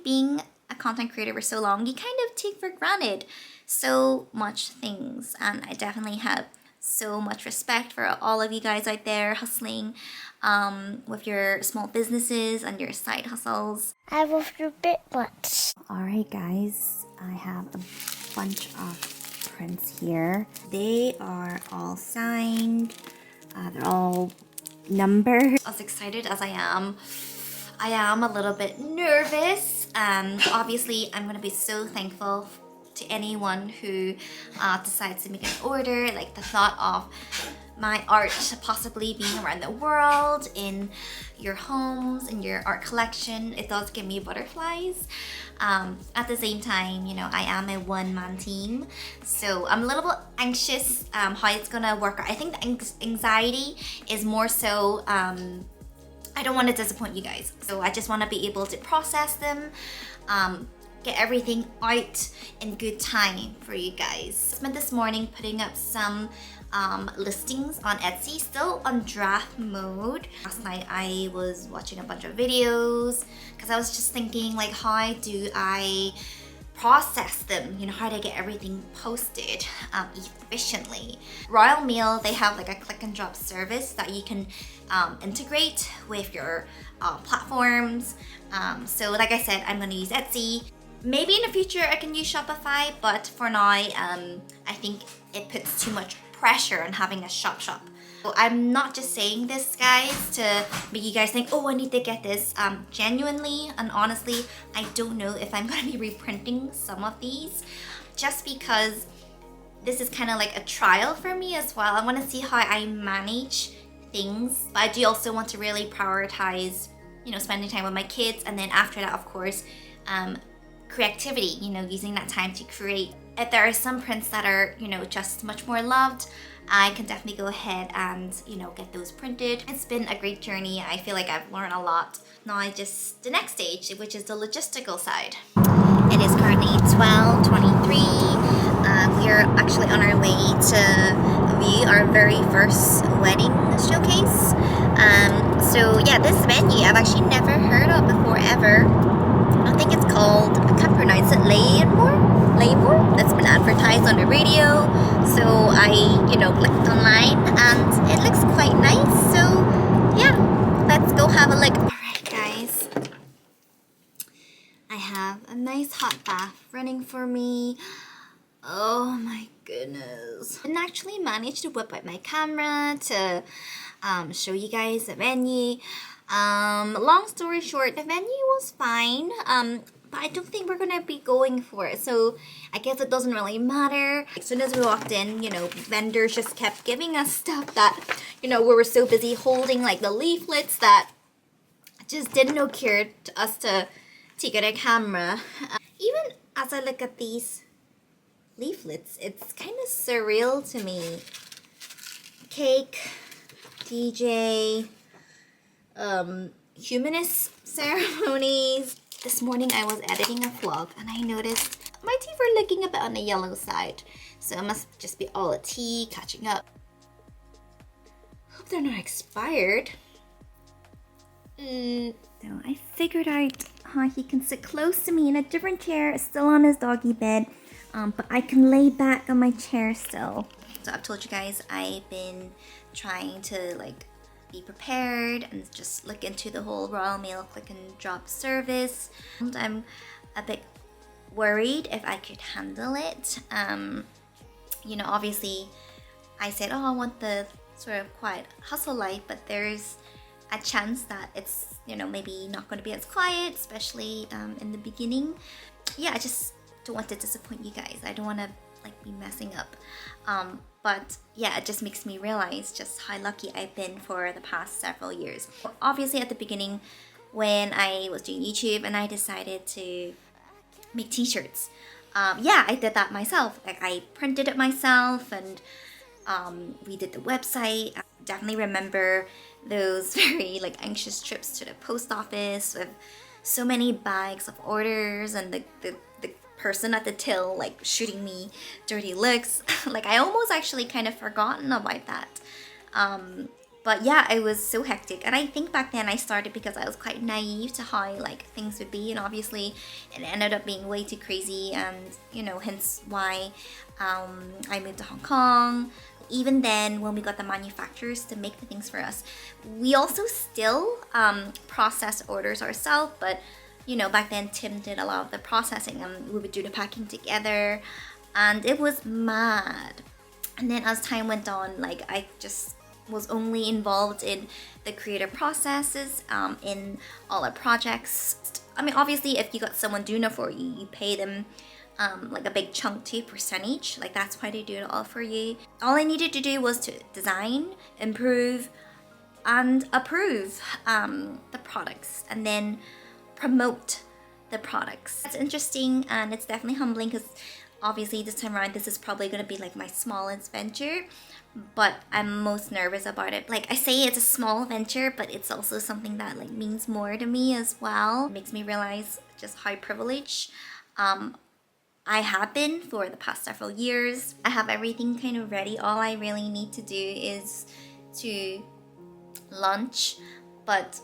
being a content creator for so long, you kind of take for granted so much things. And I definitely have so much respect for all of you guys out there hustling with your small businesses and your side hustles. I will do bit butts. Alright guys, I have a bunch of prints here. They are all signed, they're all numbered. As excited as I am a little bit nervous. Obviously I'm gonna be so thankful to anyone who decides to make an order. Like the thought of my art possibly being around the world, in your homes, in your art collection, it does give me butterflies. At the same time, you know, I am a one-man team, so I'm a little bit anxious how it's gonna work out. I think the anxiety is more so I don't want to disappoint you guys, so I just want to be able to process them, get everything out in good time for you guys. I spent this morning putting up some listings on Etsy, still on draft mode. Last night I was watching a bunch of videos because I was just thinking, like, how do I process them, you know, how do I get everything posted efficiently. Royal Mail, they have like a click and drop service that you can integrate with your platforms. So like I said, I'm gonna use Etsy. Maybe in the future I can use Shopify, but for now I think it puts too much pressure on having a shop. So I'm not just saying this, guys, to make you guys think, oh, I need to get this. Genuinely and honestly, I don't know if I'm gonna be reprinting some of these, just because this is kind of like a trial for me as well. I want to see how I manage things, but I do also want to really prioritize, you know, spending time with my kids, and then after that, of course, creativity, you know, using that time to create. If there are some prints that are, you know, just much more loved, I can definitely go ahead and, you know, get those printed. It's been a great journey. I feel like I've learned a lot. Now just the next stage, which is the logistical side. It is currently 12:23. We are actually on our way to view our very first wedding showcase. So yeah, this venue I've actually never heard of before ever. I think it's called, I can't pronounce it, Laymore? It's been advertised on the radio, so I, you know, clicked online and it looks quite nice. So yeah, let's go have a look. Alright guys, I have a nice hot bath running for me. Oh my goodness. I didn't actually manage to whip out my camera to show you guys the venue. Long story short, the venue was fine, but I don't think we're gonna be going for it, so I guess it doesn't really matter. As soon as we walked in, you know, vendors just kept giving us stuff that, you know, we were so busy holding like the leaflets that just didn't occur to us to take out a camera. Even as I look at these leaflets, it's kind of surreal to me. Cake, DJ, humanist ceremonies. This morning I was editing a vlog and I noticed my teeth were looking a bit on the yellow side, so it must just be all the tea catching up. Hope they're not expired. So I figured out how he can sit close to me in a different chair, still on his doggy bed, but I can lay back on my chair still. So I've told you guys I've been trying to like be prepared and just look into the whole Royal Mail click and drop service. And I'm a bit worried if I could handle it. You know, obviously I said, oh, I want the sort of quiet hustle life, but there's a chance that it's, you know, maybe not going to be as quiet, especially in the beginning. Yeah, I just don't want to disappoint you guys. I don't want to like be messing up. But yeah, it just makes me realize just how lucky I've been for the past several years. Obviously at the beginning when I was doing YouTube and I decided to make t-shirts, yeah, I did that myself. Like I printed it myself and we did the website. I definitely remember those very like anxious trips to the post office with so many bags of orders and the person at the till like shooting me dirty looks. Like I almost actually kind of forgotten about that. But yeah, it was so hectic. And I think back then I started because I was quite naive to how like things would be, and obviously it ended up being way too crazy, and you know, hence why I moved to Hong Kong. Even then, when we got the manufacturers to make the things for us, we also still process orders ourselves, but you know, back then Tim did a lot of the processing and we would do the packing together, and it was mad. And then as time went on, like I just was only involved in the creative processes, in all our projects. I mean, obviously if you got someone doing it for you, you pay them like a big chunk to percentage, like that's why they do it all for you. All I needed to do was to design, improve, and approve the products, and then promote the products. It's interesting, and it's definitely humbling because obviously this time around this is probably going to be like my smallest venture, but I'm most nervous about it. Like I say, it's a small venture, but it's also something that like means more to me as well. It makes me realize just how privileged I have been for the past several years. I have everything kind of ready. All I really need to do is to launch, but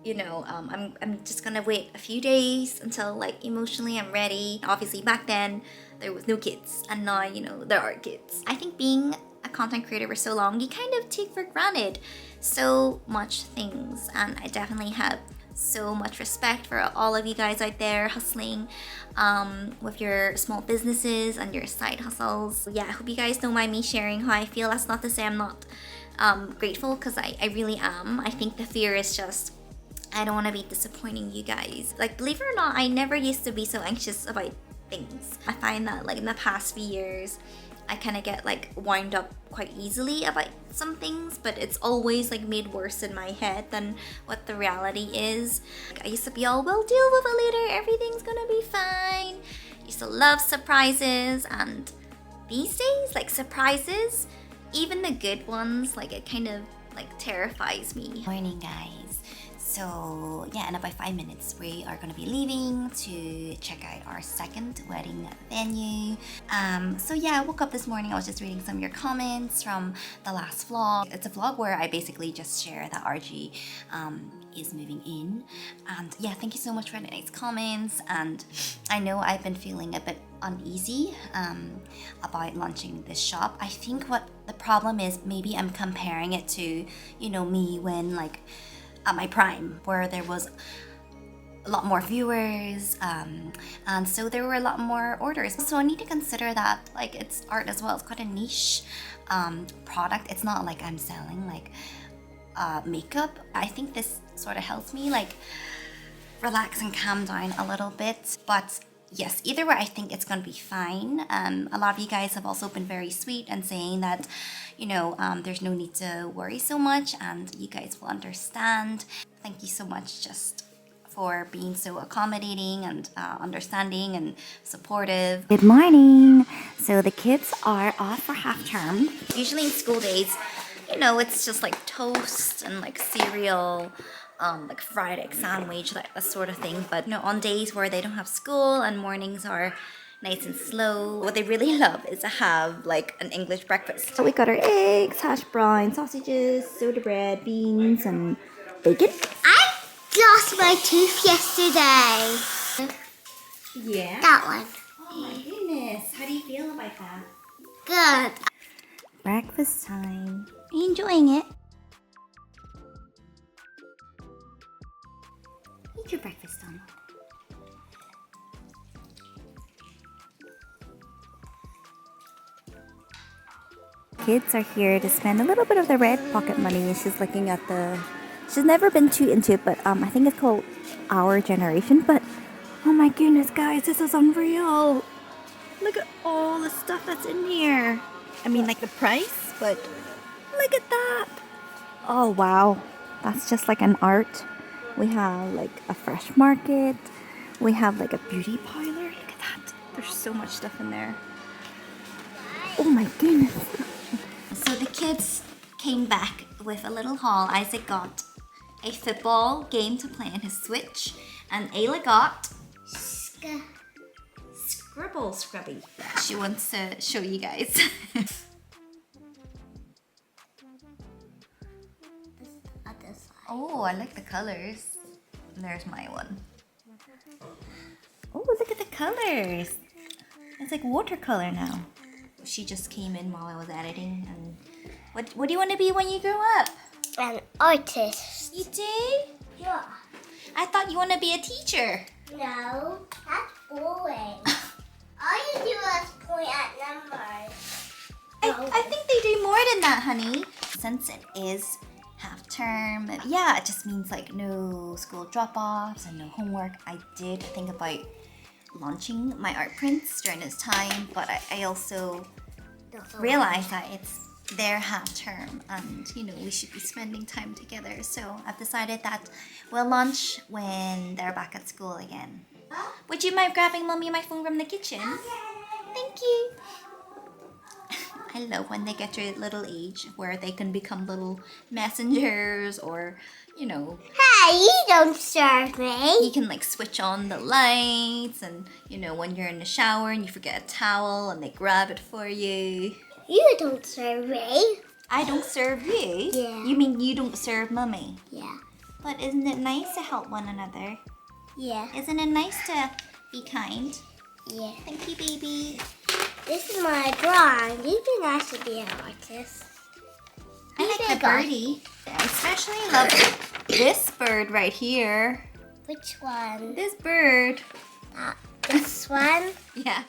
you know, I'm just gonna wait a few days until like emotionally I'm ready. Obviously back then there was no kids, and now you know there are kids. I think being a content creator for so long, you kind of take for granted so much things, and I definitely have so much respect for all of you guys out there hustling with your small businesses and your side hustles. Yeah, I hope you guys don't mind me sharing how I feel. That's not to say I'm not grateful, because I really am. I think the fear is just I don't want to be disappointing you guys. Like, believe it or not, I never used to be so anxious about things. I find that like in the past few years I kind of get like wound up quite easily about some things, but it's always like made worse in my head than what the reality is. Like, I used to be all, we'll deal with it later, everything's gonna be fine. I used to love surprises, and these days, like surprises, even the good ones, like it kind of like terrifies me. Morning guys. So yeah, in about 5 minutes we are going to be leaving to check out our second wedding venue. So yeah, I woke up this morning, I was just reading some of your comments from the last vlog. It's a vlog where I basically just share that RG is moving in, and yeah, thank you so much for the nice comments. And I know I've been feeling a bit uneasy about launching this shop. I think what the problem is, maybe I'm comparing it to, you know, me when like at my prime, where there was a lot more viewers, and so there were a lot more orders. So I need to consider that like it's art as well. It's quite a niche product. It's not like I'm selling like makeup. I think this sort of helps me like relax and calm down a little bit. But yes, either way, I think it's gonna be fine. A lot of you guys have also been very sweet and saying that, you know, there's no need to worry so much, and you guys will understand. Thank you so much just for being so accommodating and understanding and supportive. Good morning. So the kids are off for half term. Usually in school days, you know, it's just like toast and like cereal, like fried egg sandwich, like that sort of thing. But you know, on days where they don't have school and mornings are nice and slow, what they really love is to have like an English breakfast. So we got our eggs, hash brown, sausages, soda bread, beans, and bacon. I lost my tooth yesterday. Yeah? That one. Oh my goodness. How do you feel about that? Good. Breakfast time. Are you enjoying it? Eat your breakfast, Donald. Kids are here to spend a little bit of their red pocket money. She's looking at the... She's never been too into it, but I think it's called Our Generation. But oh my goodness, guys, this is unreal. Look at all the stuff that's in here. I mean, like the price, but look at that. Oh wow, that's just like an art. We have like a fresh market. We have like a beauty parlor. Look at that. There's so much stuff in there. Oh my goodness. So the kids came back with a little haul. Isaac got a football game to play on his Switch, and Ayla got Scribble Scrubby. She wants to show you guys. Oh, I like the colors. There's my one. Oh, look at the colors. It's like watercolor now. She just came in while I was editing. And what do you want to be when you grow up? An artist. You do? Yeah. I thought you want to be a teacher. No, that's boring. All you do is point at numbers. I think they do more than that, honey. Since it is half term, yeah, it just means like no school drop-offs and no homework. I did think about launching my art prints during this time, but I also realized that it's their half term and you know we should be spending time together, so I've decided that we'll launch when they're back at school again. Would you mind grabbing mommy my phone from the kitchen? Thank you. I love when they get to a little age where they can become little messengers, or you know, Hey, you don't serve me. you can like switch on the lights, and you know when you're in the shower and you forget a towel and they grab it for you. You don't serve me. I don't serve you? Yeah. You mean you don't serve mummy? Yeah. But isn't it nice to help one another? Yeah. Isn't it nice to be kind? Yeah. Thank you, baby. This is my drawing. You'd be nice to be an artist. I like the birdie. I especially love this bird right here. Which one? This bird. This one? Yeah.